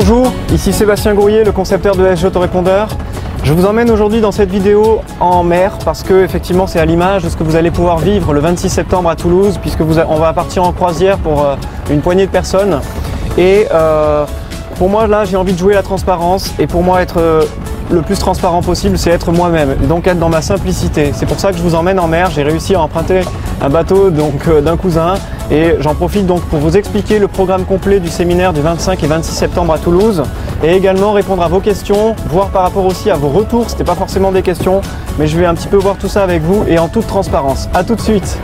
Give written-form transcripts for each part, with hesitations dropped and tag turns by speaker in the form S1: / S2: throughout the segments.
S1: Bonjour, ici Sébastien Gourrier, le concepteur de SG Autorépondeur. Je vous emmène aujourd'hui dans cette vidéo en mer parce que effectivement c'est à l'image de ce que vous allez pouvoir vivre le 26 septembre à Toulouse, puisque on va partir en croisière pour une poignée de personnes. Et pour moi là j'ai envie de jouer la transparence, et pour moi être le plus transparent possible, c'est être moi-même, et donc être dans ma simplicité. C'est pour ça que je vous emmène en mer. J'ai réussi à emprunter un bateau d'un cousin, et j'en profite donc pour vous expliquer le programme complet du séminaire du 25 et 26 septembre à Toulouse, et également répondre à vos questions, voir par rapport aussi à vos retours. C'était pas forcément des questions, mais je vais un petit peu voir tout ça avec vous et en toute transparence. À tout de suite.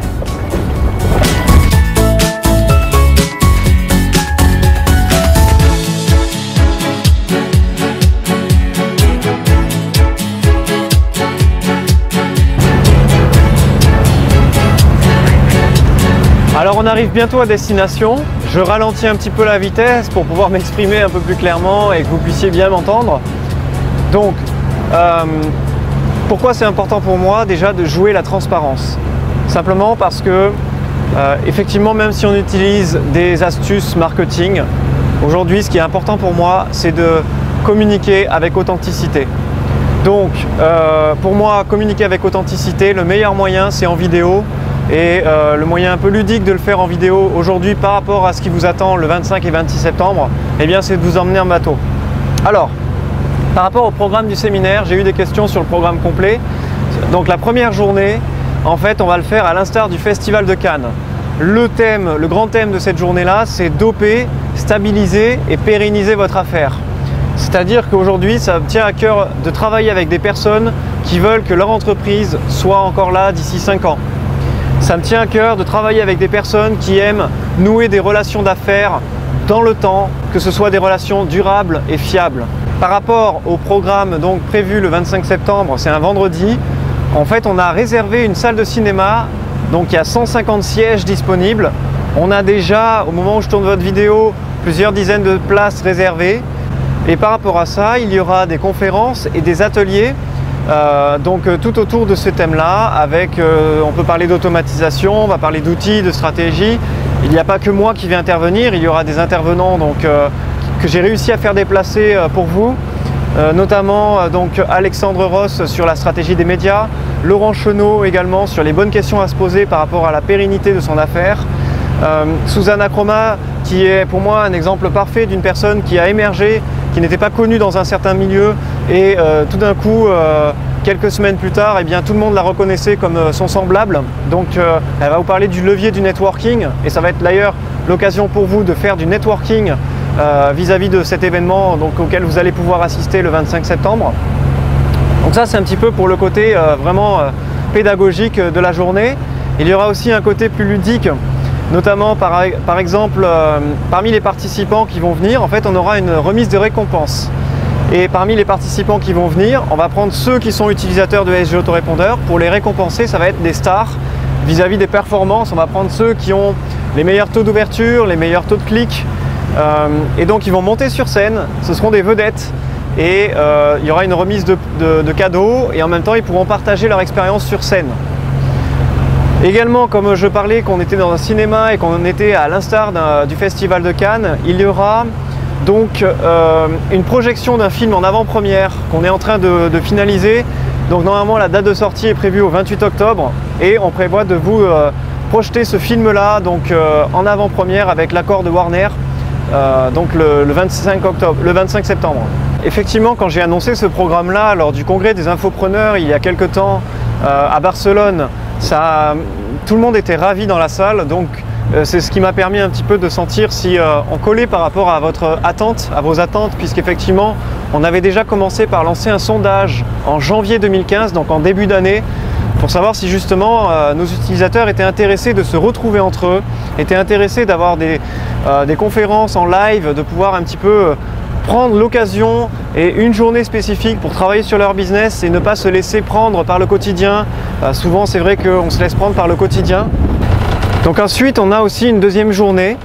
S1: Alors on arrive bientôt à destination. Je ralentis un petit peu la vitesse pour pouvoir m'exprimer un peu plus clairement et que vous puissiez bien m'entendre. Donc, pourquoi c'est important pour moi déjà de jouer la transparence? Simplement parce que, effectivement, même si on utilise des astuces marketing, aujourd'hui ce qui est important pour moi, c'est de communiquer avec authenticité. Donc, pour moi, communiquer avec authenticité, le meilleur moyen, c'est en vidéo. Et le moyen un peu ludique de le faire en vidéo aujourd'hui par rapport à ce qui vous attend le 25 et 26 septembre, eh bien c'est de vous emmener en bateau. Alors, par rapport au programme du séminaire, j'ai eu des questions sur le programme complet. Donc la première journée, en fait, on va le faire à l'instar du Festival de Cannes. Le grand thème de cette journée-là, c'est doper, stabiliser et pérenniser votre affaire. C'est-à-dire qu'aujourd'hui, ça me tient à cœur de travailler avec des personnes qui veulent que leur entreprise soit encore là d'ici 5 ans. Ça me tient à cœur de travailler avec des personnes qui aiment nouer des relations d'affaires dans le temps, que ce soit des relations durables et fiables. Par rapport au programme donc prévu le 25 septembre, c'est un vendredi, en fait on a réservé une salle de cinéma, donc il y a 150 sièges disponibles. On a déjà, au moment où je tourne votre vidéo, plusieurs dizaines de places réservées. Et par rapport à ça, il y aura des conférences et des ateliers tout autour de ce thème-là, avec, on peut parler d'automatisation, on va parler d'outils, de stratégie. Il n'y a pas que moi qui vais intervenir, il y aura des intervenants que j'ai réussi à faire déplacer pour vous, notamment Alexandre Ross sur la stratégie des médias, Laurent Chenot également sur les bonnes questions à se poser par rapport à la pérennité de son affaire, Susanna Chroma qui est pour moi un exemple parfait d'une personne qui a émergé, qui n'était pas connue dans un certain milieu, et tout d'un coup, quelques semaines plus tard, eh bien, tout le monde la reconnaissait comme son semblable. Donc elle va vous parler du levier du networking, et ça va être d'ailleurs l'occasion pour vous de faire du networking vis-à-vis de cet événement auquel vous allez pouvoir assister le 25 septembre. Donc ça c'est un petit peu pour le côté vraiment pédagogique de la journée. Il y aura aussi un côté plus ludique, notamment par exemple parmi les participants qui vont venir, en fait on aura une remise de récompense. Et parmi les participants qui vont venir, on va prendre ceux qui sont utilisateurs de SG Autorépondeur. Pour les récompenser, ça va être des stars vis-à-vis des performances. On va prendre ceux qui ont les meilleurs taux d'ouverture, les meilleurs taux de clics, et donc ils vont monter sur scène. Ce seront des vedettes, et il y aura une remise de cadeaux, et en même temps ils pourront partager leur expérience sur scène. Également, comme je parlais qu'on était dans un cinéma et qu'on était à l'instar du Festival de Cannes, il y aura donc une projection d'un film en avant-première qu'on est en train de finaliser. Donc normalement la date de sortie est prévue au 28 octobre, et on prévoit de vous projeter ce film-là en avant-première avec l'accord de Warner le 25 septembre. Effectivement, quand j'ai annoncé ce programme-là lors du congrès des infopreneurs il y a quelques temps à Barcelone, tout le monde était ravi dans la salle, donc c'est ce qui m'a permis un petit peu de sentir si on collait par rapport à vos attentes, puisqu'effectivement on avait déjà commencé par lancer un sondage en janvier 2015, donc en début d'année, pour savoir si justement nos utilisateurs étaient intéressés de se retrouver entre eux, étaient intéressés d'avoir des conférences en live, de pouvoir un petit peu prendre l'occasion et une journée spécifique pour travailler sur leur business et ne pas se laisser prendre par le quotidien. Souvent c'est vrai qu'on se laisse prendre par le quotidien. Donc ensuite on a aussi une deuxième journée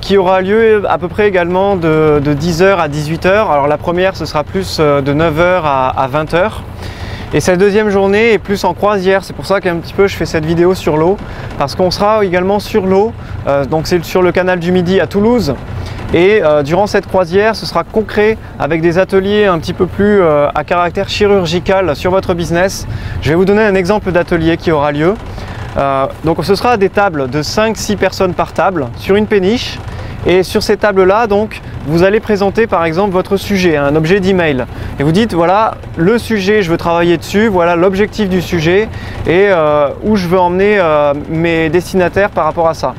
S1: qui aura lieu à peu près également de 10h à 18h. Alors la première ce sera plus de 9h à 20h. Et cette deuxième journée est plus en croisière, c'est pour ça qu'un petit peu je fais cette vidéo sur l'eau, parce qu'on sera également sur l'eau, donc c'est sur le canal du Midi à Toulouse. Et durant cette croisière, ce sera concret avec des ateliers un petit peu plus à caractère chirurgical sur votre business. Je vais vous donner un exemple d'atelier qui aura lieu. Donc ce sera des tables de 5-6 personnes par table sur une péniche. Et sur ces tables-là, donc, vous allez présenter par exemple votre sujet, un objet d'email. Et vous dites, voilà, le sujet, je veux travailler dessus, voilà l'objectif du sujet et où je veux emmener mes destinataires par rapport à ça.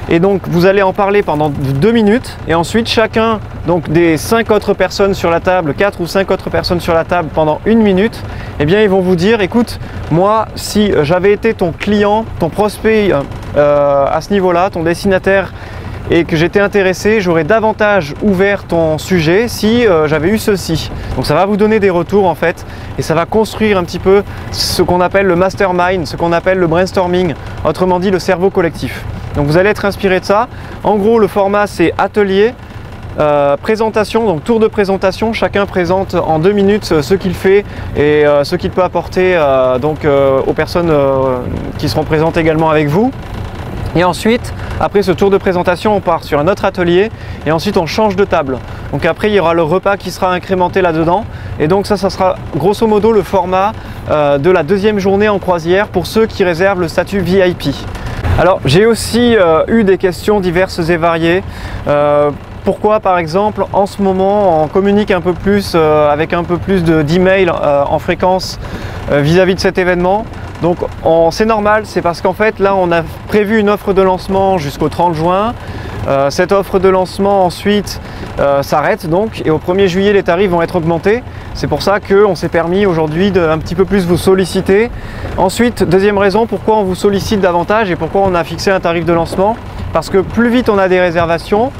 S1: Et donc, vous allez en parler pendant 2 minutes et ensuite, chacun donc, des 5 autres personnes sur la table, 4 ou 5 autres personnes sur la table pendant 1 minute, eh bien, ils vont vous dire, écoute, moi, si j'avais été ton client, ton prospect à ce niveau-là, ton destinataire, et que j'étais intéressé, j'aurais davantage ouvert ton sujet si j'avais eu ceci. Donc ça va vous donner des retours en fait et ça va construire un petit peu ce qu'on appelle le mastermind, ce qu'on appelle le brainstorming, autrement dit le cerveau collectif. Donc vous allez être inspiré de ça. En gros le format c'est atelier, présentation, donc tour de présentation, chacun présente en 2 minutes ce qu'il fait et ce qu'il peut apporter aux personnes qui seront présentes également avec vous. Et ensuite, après ce tour de présentation, on part sur un autre atelier et ensuite on change de table. Donc après, il y aura le repas qui sera incrémenté là-dedans. Et donc ça sera grosso modo le format de la 2e journée en croisière pour ceux qui réservent le statut VIP. Alors, j'ai aussi eu des questions diverses et variées. Pourquoi par exemple en ce moment on communique un peu plus avec un peu plus d'emails en fréquence vis-à-vis de cet événement. Donc c'est normal, c'est parce qu'en fait là on a prévu une offre de lancement jusqu'au 30 juin. Cette offre de lancement ensuite s'arrête donc et au 1er juillet les tarifs vont être augmentés. C'est pour ça qu'on s'est permis aujourd'hui de un petit peu plus vous solliciter. Ensuite, deuxième raison pourquoi on vous sollicite davantage et pourquoi on a fixé un tarif de lancement. Parce que plus vite on a des réservations,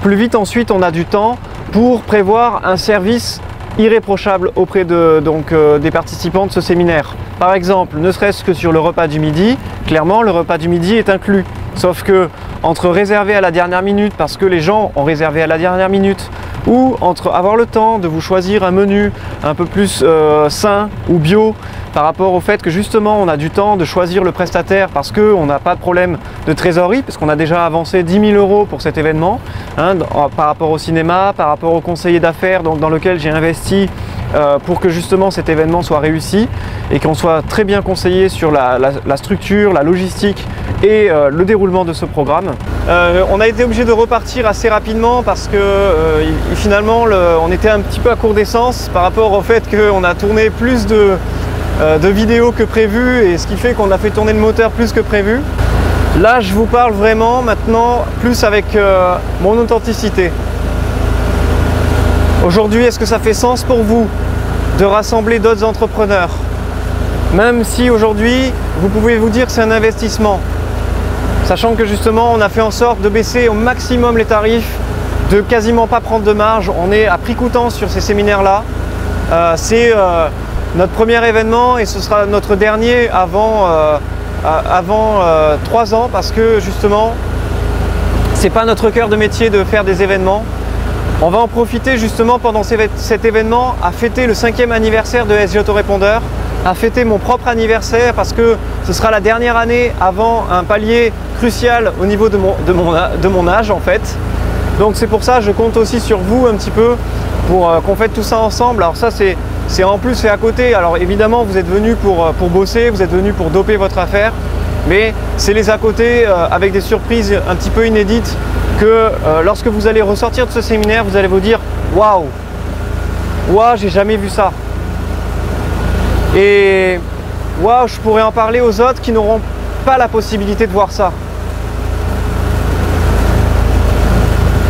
S1: plus vite ensuite on a du temps pour prévoir un service irréprochable auprès des participants de ce séminaire. Par exemple, ne serait-ce que sur le repas du midi, clairement le repas du midi est inclus. Sauf que entre réserver à la dernière minute parce que les gens ont réservé à la dernière minute ou entre avoir le temps de vous choisir un menu un peu plus sain ou bio par rapport au fait que justement on a du temps de choisir le prestataire parce qu'on n'a pas de problème de trésorerie parce qu'on a déjà avancé 10 000 € pour cet événement par rapport au cinéma, par rapport au conseiller d'affaires dans lequel j'ai investi pour que justement cet événement soit réussi et qu'on soit très bien conseillé sur la structure, la logistique et le déroulement de ce programme. On a été obligé de repartir assez rapidement parce que finalement on était un petit peu à court d'essence par rapport au fait qu'on a tourné plus de vidéos que prévu et ce qui fait qu'on a fait tourner le moteur plus que prévu. Là je vous parle vraiment maintenant plus avec mon authenticité. Aujourd'hui, est-ce que ça fait sens pour vous de rassembler d'autres entrepreneurs? Même si aujourd'hui, vous pouvez vous dire que c'est un investissement, sachant que justement, on a fait en sorte de baisser au maximum les tarifs, de quasiment pas prendre de marge. On est à prix coûtant sur ces séminaires-là. C'est notre premier événement et ce sera notre dernier avant 3 ans parce que justement, c'est pas notre cœur de métier de faire des événements. On va en profiter justement pendant cet événement à fêter le 5e anniversaire de SG Autorépondeur, à fêter mon propre anniversaire parce que ce sera la dernière année avant un palier crucial au niveau de mon âge en fait. Donc c'est pour ça que je compte aussi sur vous un petit peu pour qu'on fête tout ça ensemble. Alors ça c'est en plus et à côté. Alors évidemment vous êtes venus pour bosser, vous êtes venus pour doper votre affaire, mais c'est les à côté avec des surprises un petit peu inédites que lorsque vous allez ressortir de ce séminaire, vous allez vous dire waouh, j'ai jamais vu ça. Et waouh, je pourrais en parler aux autres qui n'auront pas la possibilité de voir ça.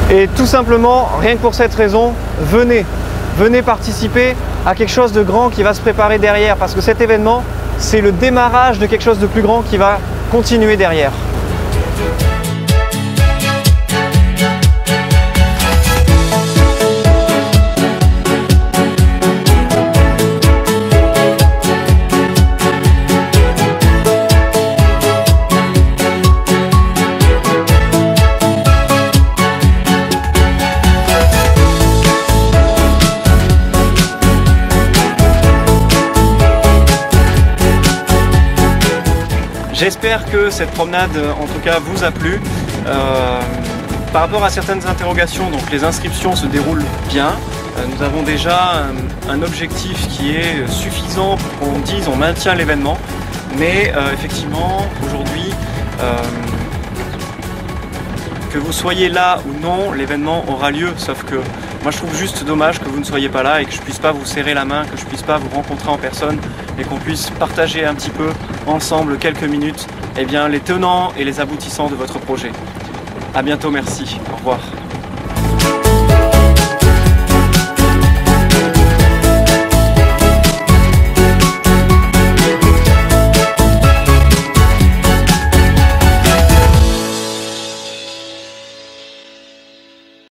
S1: Et tout simplement, rien que pour cette raison, venez participer à quelque chose de grand qui va se préparer derrière parce que cet événement, c'est le démarrage de quelque chose de plus grand qui va continuer derrière. J'espère que cette promenade, en tout cas, vous a plu. Par rapport à certaines interrogations, donc les inscriptions se déroulent bien. Nous avons déjà un objectif qui est suffisant pour qu'on dise on maintient l'événement. Mais effectivement, aujourd'hui, que vous soyez là ou non, l'événement aura lieu. Sauf que moi je trouve juste dommage que vous ne soyez pas là et que je puisse pas vous serrer la main, que je puisse pas vous rencontrer en personne et qu'on puisse partager un petit peu ensemble quelques minutes les tenants et les aboutissants de votre projet. À bientôt, merci. Au revoir.